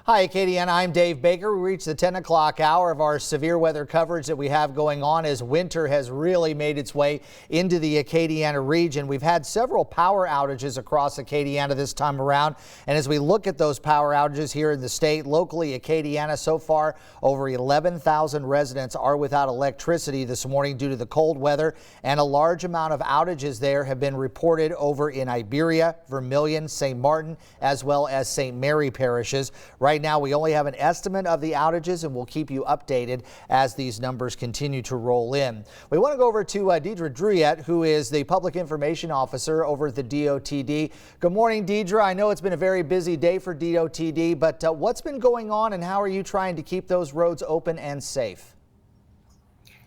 Hi, Acadiana. I'm Dave Baker. We reached the 10 o'clock hour of our severe weather coverage that we have going on as winter has really made its way into the Acadiana region. We've had several power outages across Acadiana this time around. And as we look at those power outages here in the state, locally, Acadiana, so far over 11,000 residents are without electricity this morning due to the cold weather. And a large amount of outages there have been reported over in Iberia, Vermilion, St. Martin, as well as St. Mary parishes. Right now, we only have an estimate of the outages, and we'll keep you updated as these numbers continue to roll in. We want to go over to Deidre Druyette, who is the Public Information Officer over at the DOTD. Good morning, Deidre. I know it's been a very busy day for DOTD, but what's been going on and how are you trying to keep those roads open and safe?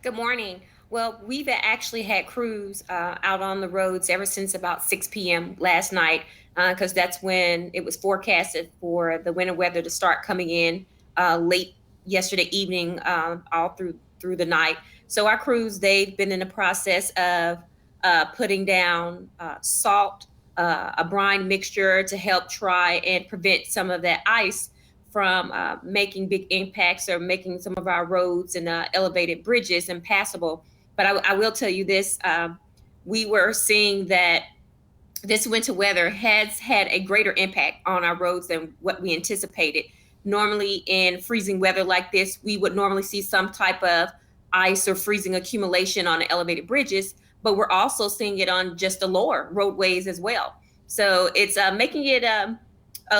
Good morning. Well, we've actually had crews out on the roads ever since about 6 p.m. last night, because that's when it was forecasted for the winter weather to start coming in late yesterday evening, all through the night. So our crews, they've been in the process of putting down salt, a brine mixture to help try and prevent some of that ice from making big impacts or making some of our roads and elevated bridges impassable. But I will tell you this, we were seeing that this winter weather has had a greater impact on our roads than what we anticipated. Normally in freezing weather like this, we would normally see some type of ice or freezing accumulation on the elevated bridges, but we're also seeing it on just the lower roadways as well. So it's making it a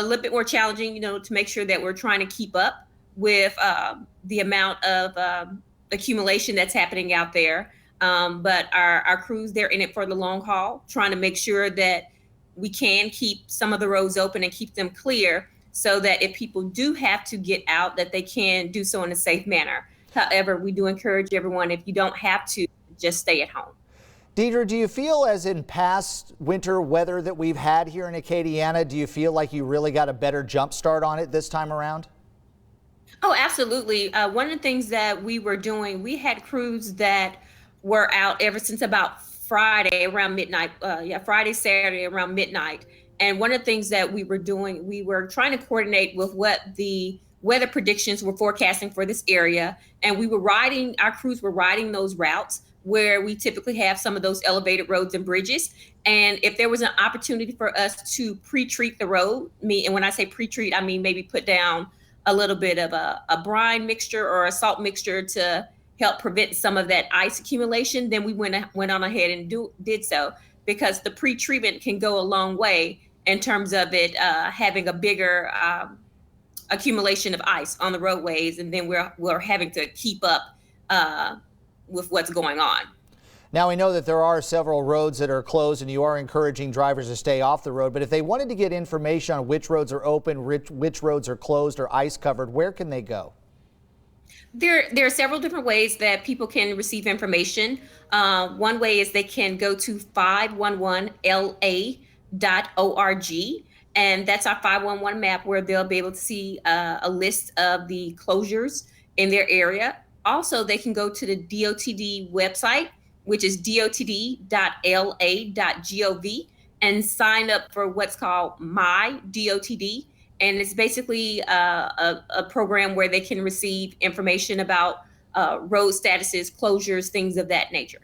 little bit more challenging, to make sure that we're trying to keep up with the amount of accumulation that's happening out there. But our crews, they're in it for the long haul, trying to make sure that we can keep some of the roads open and keep them clear so that if people do have to get out, that they can do so in a safe manner. However, we do encourage everyone, if you don't have to, just stay at home. Deidre, do you feel as in past winter weather that we've had here in Acadiana, do you feel like you really got a better jump start on it this time around? Oh, absolutely. One of the things that we were doing, we had crews that were out ever since about Friday around midnight. Friday, Saturday around midnight. And one of the things that we were doing, we were trying to coordinate with what the weather predictions were forecasting for this area. And our crews were riding those routes where we typically have some of those elevated roads and bridges. And if there was an opportunity for us to pre-treat the road, and when I say pre-treat, I mean maybe put down a little bit of a brine mixture or a salt mixture to help prevent some of that ice accumulation, then we went on ahead and did so, because the pre-treatment can go a long way in terms of it having a bigger accumulation of ice on the roadways, and then we're having to keep up with what's going on. Now, we know that there are several roads that are closed and you are encouraging drivers to stay off the road. But if they wanted to get information on which roads are open, which roads are closed or ice covered, where can they go? There are several different ways that people can receive information. One way is they can go to 511la.org. And that's our 511 map, where they'll be able to see a list of the closures in their area. Also, they can go to the DOTD website, which is dotd.la.gov, and sign up for what's called My DOTD. And it's basically a program where they can receive information about road statuses, closures, things of that nature.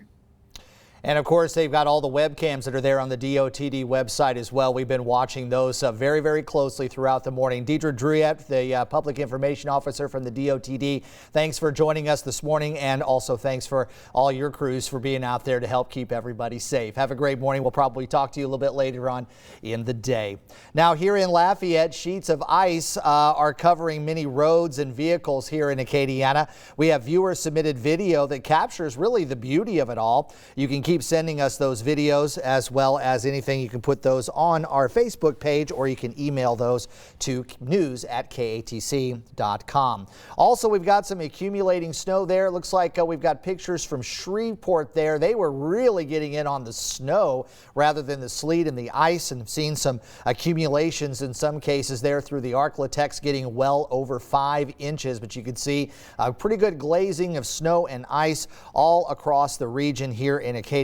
And of course, they've got all the webcams that are there on the DOTD website as well. We've been watching those very, very closely throughout the morning. Deidre Druyette, the Public Information Officer from the DOTD, thanks for joining us this morning. And also thanks for all your crews for being out there to help keep everybody safe. Have a great morning. We'll probably talk to you a little bit later on in the day. Now, here in Lafayette, sheets of ice are covering many roads and vehicles here in Acadiana. We have viewer submitted video that captures really the beauty of it all. You can keep sending us those videos, as well as anything. You can put those on our Facebook page, or you can email those to news@katc.com. Also, we've got some accumulating snow there. It looks like we've got pictures from Shreveport there. They were really getting in on the snow rather than the sleet and the ice, and seen some accumulations in some cases there through the Arklatex, getting well over 5 inches. But you can see a pretty good glazing of snow and ice all across the region here in Acadiana.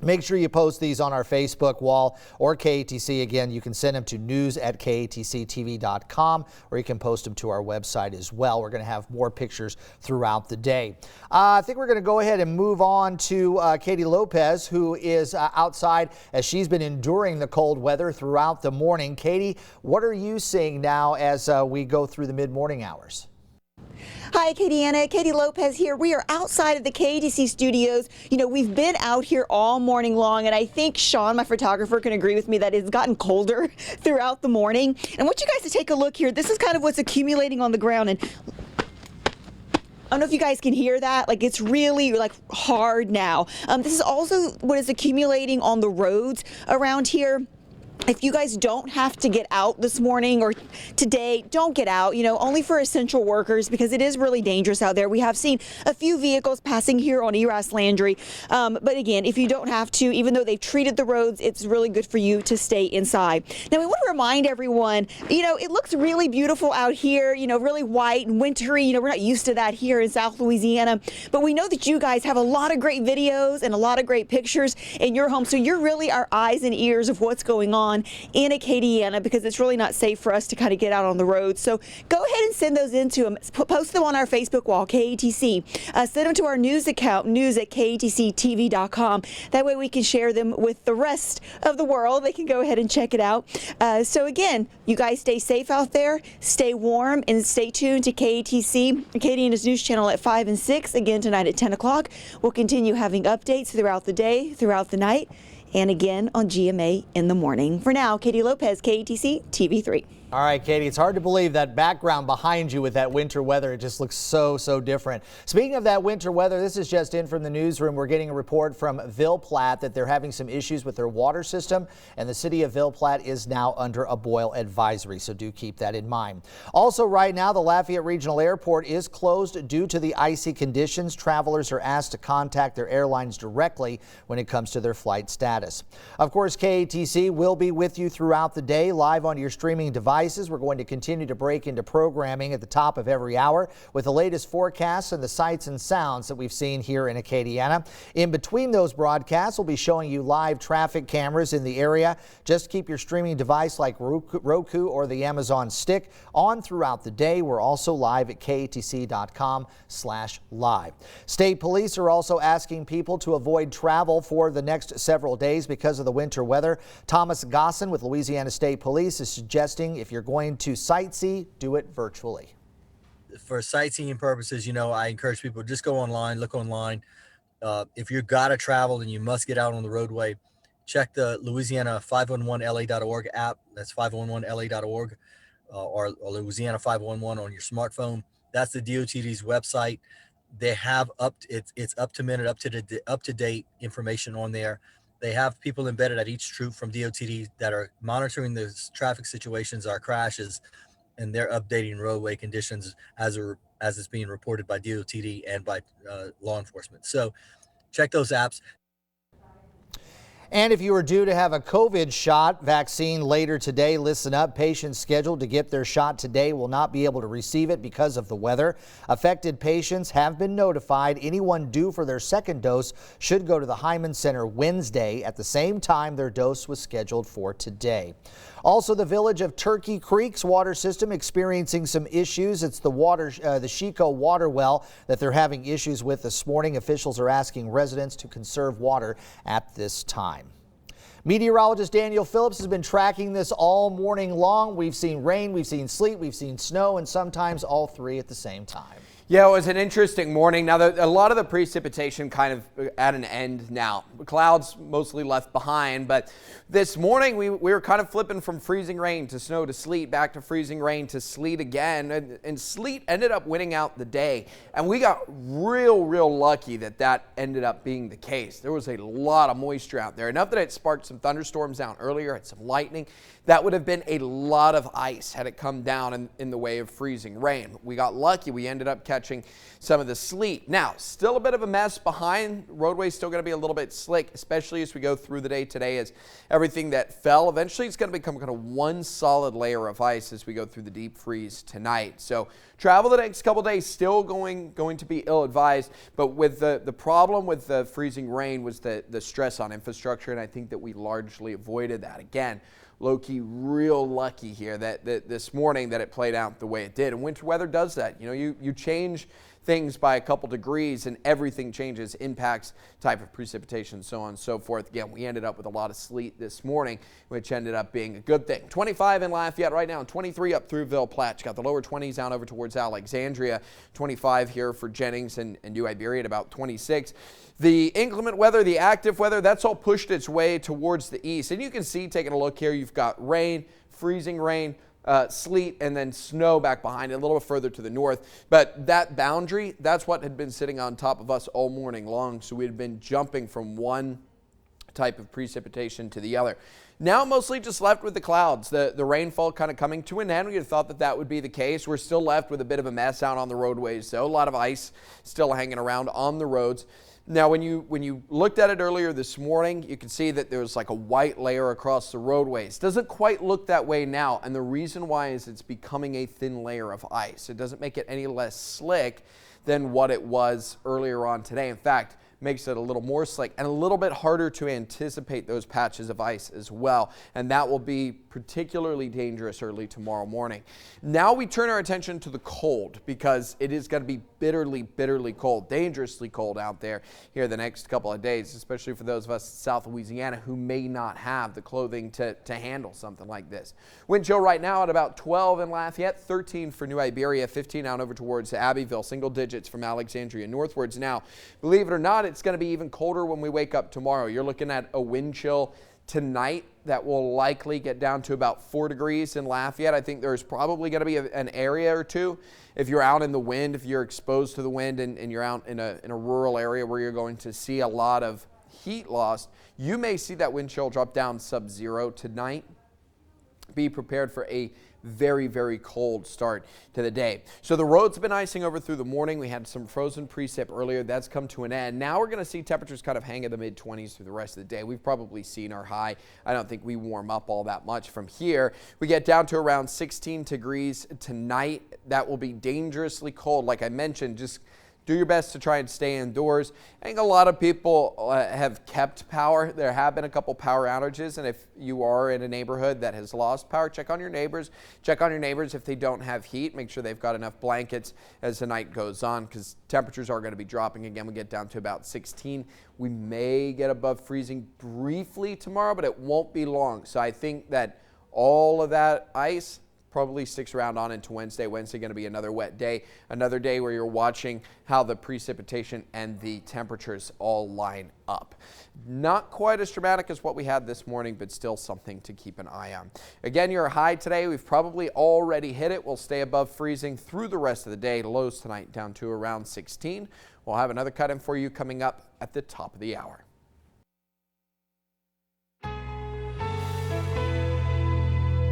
Make sure you post these on our Facebook wall or KATC. Again, you can send them to news@katctv.com, or you can post them to our website as well. We're going to have more pictures throughout the day. I think we're going to go ahead and move on to Katie Lopez, who is outside as she's been enduring the cold weather throughout the morning. Katie, what are you seeing now as we go through the mid-morning hours? Hi, Katie Katie Lopez here. We are outside of the KATC studios. You know, we've been out here all morning long, and I think Sean, my photographer, can agree with me that it's gotten colder throughout the morning. And I want you guys to take a look here. This is kind of what's accumulating on the ground, and I don't know if you guys can hear that. Like, it's really like hard now. This is also what is accumulating on the roads around here. If you guys don't have to get out this morning or today, don't get out, you know, only for essential workers, because it is really dangerous out there. We have seen a few vehicles passing here on Eras Landry. But again, if you don't have to, even though they've treated the roads, it's really good for you to stay inside. Now, we want to remind everyone, you know, it looks really beautiful out here, you know, really white and wintry. You know, we're not used to that here in South Louisiana, but we know that you guys have a lot of great videos and a lot of great pictures in your home. So you're really our eyes and ears of what's going on in Acadiana, because it's really not safe for us to kind of get out on the road. So go ahead and send those in to them. Post them on our Facebook wall, KATC. Send them to our news account, news@katctv.com. That way we can share them with the rest of the world. They can go ahead and check it out. So again, you guys stay safe out there, stay warm, and stay tuned to KATC, Acadiana's news channel at 5 and 6. Again, tonight at 10 o'clock. We'll continue having updates throughout the day, throughout the night, and again on GMA in the morning. For now, Katie Lopez, KATC TV3. All right, Katie, it's hard to believe that background behind you with that winter weather. It just looks so different. Speaking of that winter weather, this is just in from the newsroom. We're getting a report from Ville Platte that they're having some issues with their water system, and the city of Ville Platte is now under a boil advisory, so do keep that in mind. Also, right now, the Lafayette Regional Airport is closed due to the icy conditions. Travelers are asked to contact their airlines directly when it comes to their flight status. Of course, KATC will be with you throughout the day, live on your streaming device. We're going to continue to break into programming at the top of every hour with the latest forecasts and the sights and sounds that we've seen here in Acadiana. In between those broadcasts, we'll be showing you live traffic cameras in the area. Just keep your streaming device like Roku or the Amazon Stick on throughout the day. We're also live at katc.com/live. State police are also asking people to avoid travel for the next several days because of the winter weather. Thomas Gosson with Louisiana State Police is suggesting if you're going to sightsee, do it virtually. For sightseeing purposes, you know, I encourage people just go online, look online. If you've got to travel and you must get out on the roadway, check the Louisiana 511LA.org app. That's 511LA.org or Louisiana 511 on your smartphone. That's the DOTD's website. They have it's up to minute, up to date information on there. They have people embedded at each troop from DOTD that are monitoring the traffic situations, our crashes, and they're updating roadway conditions as it's being reported by DOTD and by law enforcement. So check those apps. And if you are due to have a COVID shot vaccine later today, listen up. Patients scheduled to get their shot today will not be able to receive it because of the weather. Affected patients have been notified. Anyone due for their second dose should go to the Hyman Center Wednesday at the same time their dose was scheduled for today. Also, the village of Turkey Creek's water system experiencing some issues. It's the Chico water well that they're having issues with this morning. Officials are asking residents to conserve water at this time. Meteorologist Daniel Phillips has been tracking this all morning long. We've seen rain, we've seen sleet, we've seen snow, and sometimes all three at the same time. Yeah, it was an interesting morning. Now, a lot of the precipitation kind of at an end now. Clouds mostly left behind, but this morning we were kind of flipping from freezing rain to snow to sleet, back to freezing rain to sleet again, and sleet ended up winning out the day. And we got real lucky that ended up being the case. There was a lot of moisture out there, enough that it sparked some thunderstorms down earlier, had some lightning. That would have been a lot of ice had it come down in the way of freezing rain. We got lucky. We ended up catching some of the sleet. Now, still a bit of a mess behind. Roadway's still going to be a little bit slick, especially as we go through the day today, as everything that fell eventually is going to become kind of one solid layer of ice as we go through the deep freeze tonight. So travel the next couple days still going to be ill-advised, but with the problem with the freezing rain was the stress on infrastructure, and I think that we largely avoided that. Again, low-key real lucky here that this morning that it played out the way it did. And winter weather does that. You know, you change things by a couple degrees and everything changes, impacts, type of precipitation, so on and so forth. Again, we ended up with a lot of sleet this morning, which ended up being a good thing. 25 in Lafayette right now, and 23 up through Ville Platte. Got the lower 20s down over towards Alexandria. 25 here for Jennings and New Iberia at about 26. The inclement weather, the active weather, that's all pushed its way towards the east. And you can see, taking a look here, you've got rain, freezing rain, sleet, and then snow back behind it, a little further to the north. But that boundary, that's what had been sitting on top of us all morning long. So we had been jumping from one type of precipitation to the other. Now mostly just left with the clouds, the rainfall kind of coming to an end. We had thought that that would be the case. We're still left with a bit of a mess out on the roadways, so a lot of ice still hanging around on the roads. Now, when you looked at it earlier this morning, you can see that there's like a white layer across the roadways. Doesn't quite look that way now, and the reason why is it's becoming a thin layer of ice. It doesn't make it any less slick than what it was earlier on today. In fact, makes it a little more slick and a little bit harder to anticipate those patches of ice as well, and that will be particularly dangerous early tomorrow morning. Now we turn our attention to the cold, because it is going to be bitterly cold, dangerously cold out there here the next couple of days, especially for those of us in South Louisiana who may not have the clothing to handle something like this. Wind chill right now at about 12 in Lafayette, 13 for New Iberia, 15 out over towards Abbeville, single digits from Alexandria northwards. Now, believe it or not, it's going to be even colder when we wake up tomorrow. You're looking at a wind chill tonight that will likely get down to about 4 degrees in Lafayette. I think there's probably going to be an area or two, if you're out in the wind, if you're exposed to the wind and you're out in a rural area where you're going to see a lot of heat loss, you may see that wind chill drop down sub-zero tonight. Be prepared for a very cold start to the day. So the roads have been icing over through the morning. We had some frozen precip earlier. That's come to an end. Now we're going to see temperatures kind of hang in the mid-20s through the rest of the day. We've probably seen our high. I don't think we warm up all that much from here. We get down to around 16 degrees tonight. That will be dangerously cold. Like I mentioned, just do your best to try and stay indoors. I think a lot of people have kept power. There have been a couple power outages, and if you are in a neighborhood that has lost power, check on your neighbors. Check on your neighbors if they don't have heat. Make sure they've got enough blankets as the night goes on, because temperatures are going to be dropping again. We get down to about 16. We may get above freezing briefly tomorrow, but it won't be long. So I think that all of that ice probably sticks around on into Wednesday. Wednesday going to be another wet day, another day where you're watching how the precipitation and the temperatures all line up. Not quite as dramatic as what we had this morning, but still something to keep an eye on. Again, your high today, we've probably already hit it. We'll stay above freezing through the rest of the day. Lows tonight down to around 16. We'll have another cut-in for you coming up at the top of the hour.